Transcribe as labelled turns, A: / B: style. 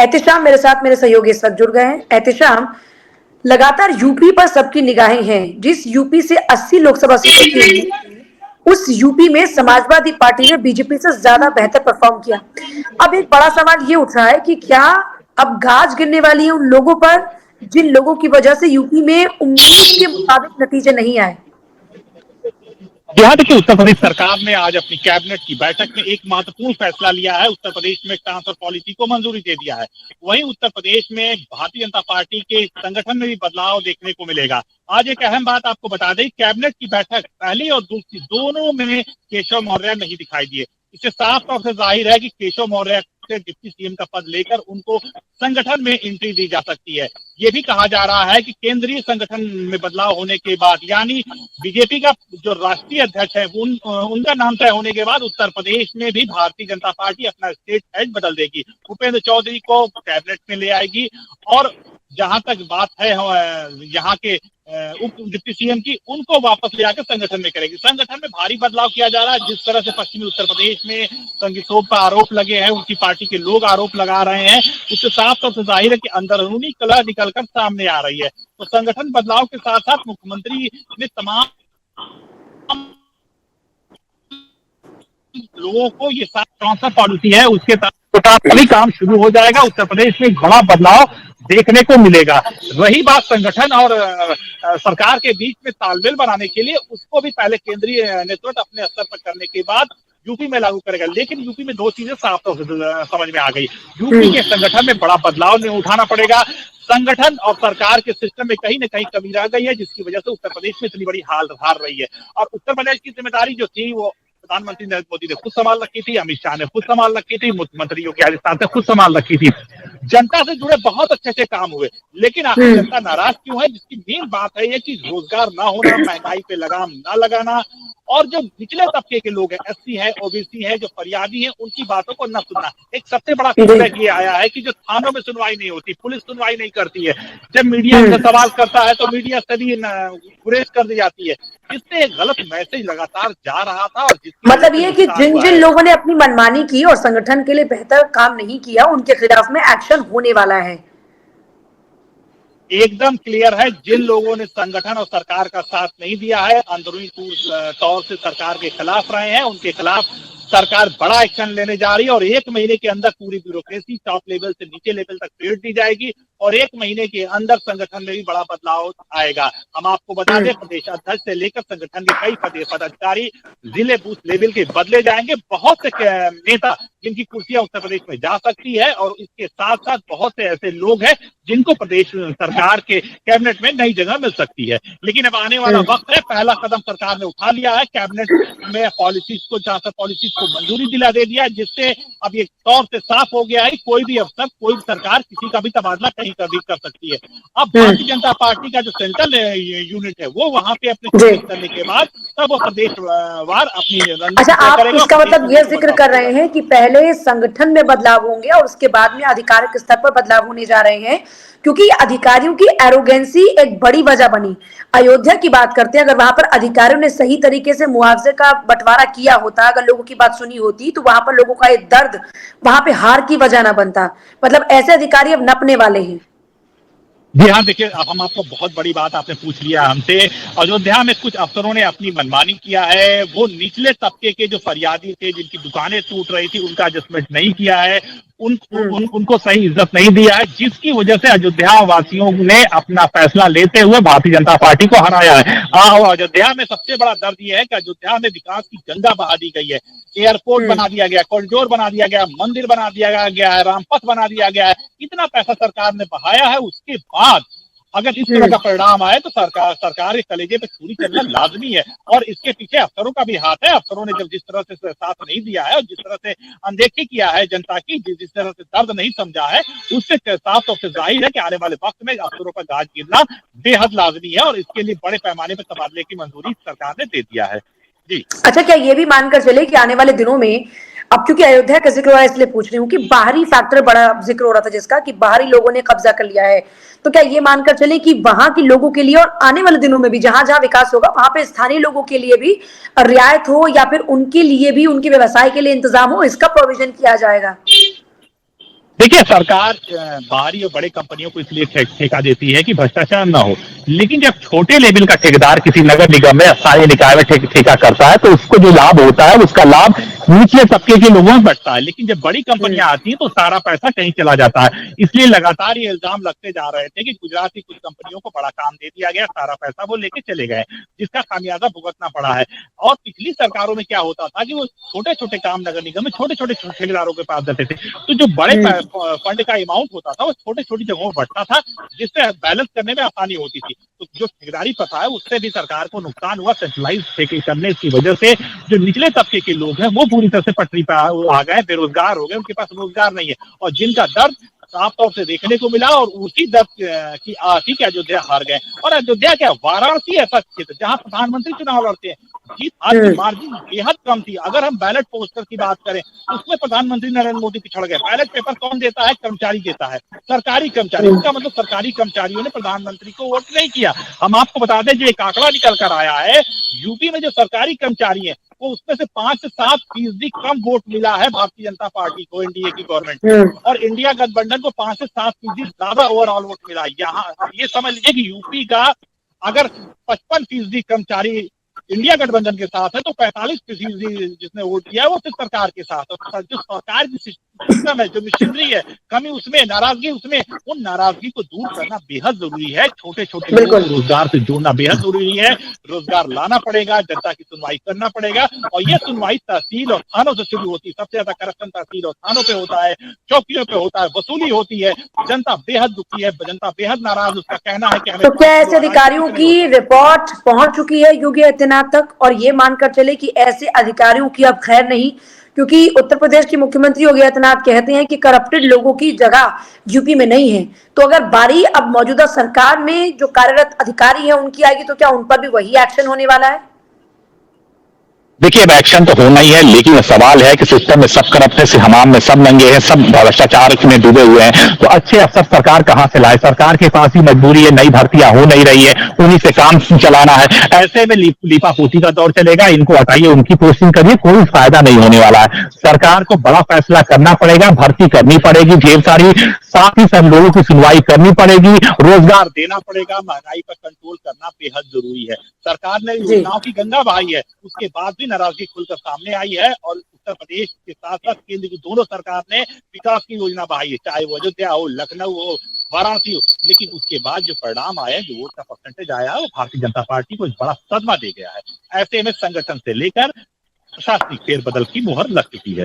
A: एहतिशाम मेरे साथ मेरे सहयोगी इस वक्त जुड़ गए हैं। एहतिशाम, लगातार यूपी पर सबकी निगाहें हैं। जिस यूपी से 80 लोकसभा सीटें थी, उस यूपी में समाजवादी पार्टी ने बीजेपी से ज्यादा बेहतर परफॉर्म किया। अब एक बड़ा सवाल ये उठ रहा है कि क्या अब गाज गिरने वाली है उन लोगों पर जिन लोगों की वजह से यूपी में उम्मीद के मुताबिक नतीजे नहीं आए।
B: यहाँ देखिए, उत्तर प्रदेश सरकार ने आज अपनी कैबिनेट की बैठक में एक महत्वपूर्ण फैसला लिया है। उत्तर प्रदेश में ट्रांसफर पॉलिसी को मंजूरी दे दिया है। वहीं उत्तर प्रदेश में भारतीय जनता पार्टी के संगठन में भी बदलाव देखने को मिलेगा। आज एक अहम बात आपको बता दें, कैबिनेट की बैठक पहली और दूसरी दोनों में केशव मौर्य नहीं दिखाई दिए। इससे साफ तौर से जाहिर है कि केशव मौर्य से डिप्टी सीएम का पद लेकर उनको संगठन में एंट्री दी जा सकती है। ये भी कहा जा रहा है कि केंद्रीय संगठन में बदलाव होने के बाद, यानी बीजेपी का जो राष्ट्रीय अध्यक्ष है उनका नाम तय होने के बाद उत्तर प्रदेश में भी भारतीय जनता पार्टी अपना स्टेट हेड बदल देगी। भूपेंद्र चौधरी को कैबिनेट में ले आएगी और जहां तक बात है यहाँ के उप डिप्टी सीएम की, उनको वापस ले आकर संगठन में करेगी। संगठन में भारी बदलाव किया जा रहा है। जिस तरह से पश्चिमी उत्तर प्रदेश में संगीतों पर आरोप लगे हैं, उनकी पार्टी के लोग आरोप लगा रहे हैं, उससे साफ तौर से जाहिर है कि अंदरूनी कलह निकलकर सामने आ रही है। तो संगठन बदलाव के साथ साथ मुख्यमंत्री ने तमाम लोगों को ये ट्रांसफर पॉलिसी है उसके तहत अभी काम शुरू हो जाएगा। उत्तर प्रदेश में एक बड़ा बदलाव देखने को मिलेगा। रही बात संगठन और सरकार के बीच में तालमेल बनाने के लिए, उसको भी पहले केंद्रीय नेतृत्व अपने स्तर पर करने के बाद यूपी में लागू करेगा। लेकिन यूपी में दो चीजें साफ तौर से समझ में आ गई। यूपी के संगठन में बड़ा बदलाव नहीं उठाना पड़ेगा। संगठन और सरकार के सिस्टम में कहीं न कहीं कमी रह गई है, जिसकी वजह से उत्तर प्रदेश में इतनी बड़ी हार रही है। और उत्तर प्रदेश की जिम्मेदारी जो थी वो प्रधानमंत्री नरेंद्र मोदी ने खुद संभाल रखी थी, अमित शाह ने खुद संभाल रखी थी, मुख्यमंत्री योगी आदित्यनाथ ने खुद संभाल रखी थी। जनता से जुड़े बहुत अच्छे अच्छे काम हुए, लेकिन आखिर जनता नाराज क्यों है? जिसकी मेन बात है ये कि रोजगार ना होना, महंगाई पे लगाम ना लगाना, और जो निचले तबके के लोग हैं, एससी है, ओबीसी है, जो फरियादी है, उनकी बातों को न सुनना। एक सबसे बड़ा फीडबैक ये आया है कि जो थानों में सुनवाई नहीं होती, पुलिस सुनवाई नहीं करती है, जब मीडिया उनसे सवाल करता है तो मीडिया सभी गुरेज कर दी जाती है। इससे एक गलत मैसेज लगातार जा रहा था। और
A: मतलब ये कि जिन जिन लोगों ने अपनी मनमानी की और संगठन के लिए बेहतर काम नहीं किया, उनके खिलाफ में एक्शन होने वाला है।
B: एकदम क्लियर है। जिन लोगों ने संगठन और सरकार का साथ नहीं दिया है, अंदरूनी तौर से सरकार के खिलाफ रहे हैं, उनके खिलाफ सरकार बड़ा एक्शन लेने जा रही है। और 1 महीने के अंदर पूरी ब्यूरोक्रेसी टॉप लेवल से नीचे लेवल तक फेर दी जाएगी और 1 महीने के अंदर संगठन में भी बड़ा बदलाव आएगा। हम आपको बता दें, प्रदेश अध्यक्ष से लेकर संगठन के कई पदाधिकारी जिले बूथ लेवल के बदले जाएंगे। बहुत से नेता जिनकी कुर्सियां उत्तर प्रदेश में जा सकती है, और इसके साथ साथ बहुत से ऐसे लोग हैं जिनको प्रदेश सरकार के कैबिनेट में नई जगह मिल सकती है। लेकिन अब आने वाला वक्त है। पहला कदम सरकार ने उठा लिया है, कैबिनेट में पॉलिसीज को, ट्रांसफर पॉलिसीज को मंजूरी दिला दे दिया, जिससे अब ये तौर से साफ हो गया है कोई भी अफसर, कोई भी सरकार किसी का भी तबादला कहीं का भी कर सकती है। अब भारतीय जनता पार्टी का जो सेंट्रल यूनिट है वो वहां पे अपने करने के बाद तब वो प्रदेश वार अपनी
A: अच्छा, आप इसका मतलब ये जिक्र कर रहे हैं कि पहले संगठन में बदलाव होंगे और उसके बाद में आधिकारिक स्तर पर बदलाव होने जा रहे हैं, क्योंकि अधिकारियों की एरोगेंसी एक बड़ी वजह बनी। अयोध्या की बात करते हैं, अगर वहां पर अधिकारियों ने सही तरीके से मुआवजे का बंटवारा किया होता, अगर लोगों की बात सुनी होती, तो वहां पर लोगों का एक दर्द वहां पे हार की वजह ना बनता। मतलब ऐसे अधिकारी अब नपने वाले हैं।
B: जी हाँ, देखिए, अब हम आपको बहुत बड़ी बात आपने पूछ लिया हमसे। अयोध्या में कुछ अफसरों ने अपनी मनमानी किया है। वो निचले तबके के जो फरियादी थे, जिनकी दुकानें टूट रही थी, उनका एडजस्टमेंट नहीं किया है, उनको सही इज्जत नहीं दिया है, जिसकी वजह से अयोध्या वासियों ने अपना फैसला लेते हुए भारतीय जनता पार्टी को हराया है। अयोध्या में सबसे बड़ा दर्द यह है कि अयोध्या में विकास की गंगा बहा दी गई है। एयरपोर्ट बना दिया गया, कॉरिडोर बना दिया गया, मंदिर बना दिया गया है, रामपथ बना दिया गया है। इतना पैसा सरकार ने बहाया है, उसके बाद अगर इस तरह का परिणाम आए तो सरकार के कलेजे पे छुरी चलना लाजमी है। और इसके पीछे अफसरों का भी हाथ है। अफसरों ने जब जिस तरह से साथ नहीं दिया है और जिस तरह से अनदेखी किया है जनता की, जिस तरह से दर्द नहीं समझा है, उससे साफ तौर से जाहिर है कि आने वाले वक्त में अफसरों का गाज गिरना बेहद लाजमी है। और इसके लिए बड़े पैमाने पर तबादले की मंजूरी सरकार ने दे दिया है। जी
A: अच्छा, क्या ये भी मानकर चले कि आने वाले दिनों में, अब क्योंकि अयोध्या का जिक्र हो रहा है इसलिए पूछ रही हूँ कि बाहरी फैक्टर बड़ा जिक्र हो रहा था जिसका, कि बाहरी लोगों ने कब्जा कर लिया है, तो क्या ये मानकर चले कि वहां के लोगों के लिए और आने वाले दिनों में भी जहां जहां विकास होगा वहां पे स्थानीय लोगों के लिए भी रियायत हो, या फिर उनके लिए भी उनके व्यवसाय के लिए इंतजाम हो, इसका प्रोविजन किया जाएगा?
B: देखिए, सरकार बाहरी और बड़े कंपनियों को इसलिए ठेका देती है कि भ्रष्टाचार ना हो, लेकिन जब छोटे लेवल का ठेकेदार किसी नगर निगम में, स्थानीय निकाय में ठेका करता है, तो उसको जो लाभ होता है उसका लाभ निचले तबके के लोगों में बढ़ता है। लेकिन जब बड़ी कंपनियां आती हैं तो सारा पैसा कहीं चला जाता है। इसलिए लगातार ये इल्जाम लगते जा रहे थे कि गुजरात की कुछ कंपनियों को बड़ा काम दे दिया गया, सारा पैसा वो लेके चले गए, जिसका खामियाजा भुगतना पड़ा है। और पिछली सरकारों में क्या होता था कि वो छोटे छोटे काम नगर निगम में छोटे छोटे ठेकेदारों के पास जाते थे, तो जो बड़े फंड का अमाउंट होता था वो छोटे छोटी जगहों में बढ़ता था, जिससे बैलेंस करने में आसानी होती थी। तो जो ठेकेदारी प्रथा है उससे भी सरकार को नुकसान हुआ। सेंट्रलाइज ठेके करने की वजह से जो निचले तबके के लोग हैं वो पूरी तरह से पटरी पर आ गए, बेरोजगार हो गए, उनके पास रोजगार नहीं है। और जिनका दर्द साफ तौर से देखने को मिला, और उसी दर्द की आती के अयोध्या हार गए। और अयोध्या क्या, वाराणसी ऐसा क्षेत्र जहां प्रधानमंत्री चुनाव लड़ते हैं, जीत हार की मार्जिन बेहद कम थी। अगर हम बैलेट पोस्टर की बात करें, उसमें प्रधानमंत्री नरेंद्र मोदी पिछड़ गए। बैलेट पेपर कौन देता है? कर्मचारी देता है, सरकारी कर्मचारी। इसका मतलब सरकारी कर्मचारियों ने प्रधानमंत्री को वोट नहीं किया। हम आपको बता दें, जो एक आंकड़ा निकल कर आया है, यूपी में जो सरकारी कर्मचारी है वो उसमें से 5 से 7% कम वोट मिला है भारतीय जनता पार्टी को, एनडीए की गवर्नमेंट को। और इंडिया गठबंधन को 5 से 7% ज्यादा ओवरऑल वोट मिला। यहाँ ये समझ लीजिए कि यूपी का अगर 55% कर्मचारी इंडिया गठबंधन के साथ है, तो 45% जिसने वोट दिया है वो सिर्फ सरकार के साथ है। जो सरकार की सिस्टम है, जो मशीनरी है, कमी उसमें, नाराजगी उसमें, उन नाराजगी को दूर करना बेहद जरूरी है। छोटे छोटे लोगों को रोजगार से जोड़ना बेहद जरूरी है। रोजगार लाना पड़ेगा, जनता की सुनवाई करना पड़ेगा, और यह सुनवाई तहसील और थानों से शुरू होती है। सबसे ज्यादा करप्शन तहसील और थानों पे होता है, चौकियों पे होता है, वसूली होती है। जनता बेहद दुखी है, जनता बेहद नाराज। उसका कहना है कि हमें,
A: तो क्या ऐसे अधिकारियों की रिपोर्ट पहुंच चुकी है योगी आदित्यनाथ तक, और ये मानकर चले कि ऐसे अधिकारियों की अब खैर नहीं? क्योंकि उत्तर प्रदेश के मुख्यमंत्री योगी आदित्यनाथ कहते हैं कि करप्टेड लोगों की जगह यूपी में नहीं है। तो अगर बारी अब मौजूदा सरकार में जो कार्यरत अधिकारी हैं उनकी आएगी, तो क्या उन पर भी वही एक्शन होने वाला है?
C: देखिए, एक्शन तो होना ही है, लेकिन सवाल है कि सिस्टम में सब करप्ट है, हमाम में सब नंगे हैं, सब भ्रष्टाचार में डूबे हुए हैं। तो अच्छे अफसर सरकार कहां से लाए? सरकार के पास ही मजबूरी है, नई भर्तियां हो नहीं रही है, उन्हीं से काम चलाना है। ऐसे में लीपापोती का दौर चलेगा। इनको हटाइए, उनकी पोस्टिंग करिए, कोई फायदा नहीं होने वाला है। सरकार को बड़ा फैसला करना पड़ेगा, भर्ती करनी पड़ेगी ढेर सारी, साथ ही सब लोगों की सुनवाई करनी पड़ेगी, रोजगार
B: देना पड़ेगा, महंगाई पर कंट्रोल करना बेहद जरूरी है। सरकार ने योजनाओं की गंगा बहाई है, उसके बाद भी नाराजगी खुलकर सामने आई है। और उत्तर प्रदेश के साथ साथ केंद्र की दोनों सरकार ने विकास की योजना बढ़ाई है, चाहे वो अयोध्या हो, लखनऊ हो, वाराणसी हो। लेकिन उसके बाद जो परिणाम आया, जो वोट का परसेंटेज आया, वो भारतीय जनता पार्टी को एक बड़ा सदमा दे गया है। ऐसे में संगठन से लेकर प्रशासनिक फेरबदल की मुहर लग चुकी है।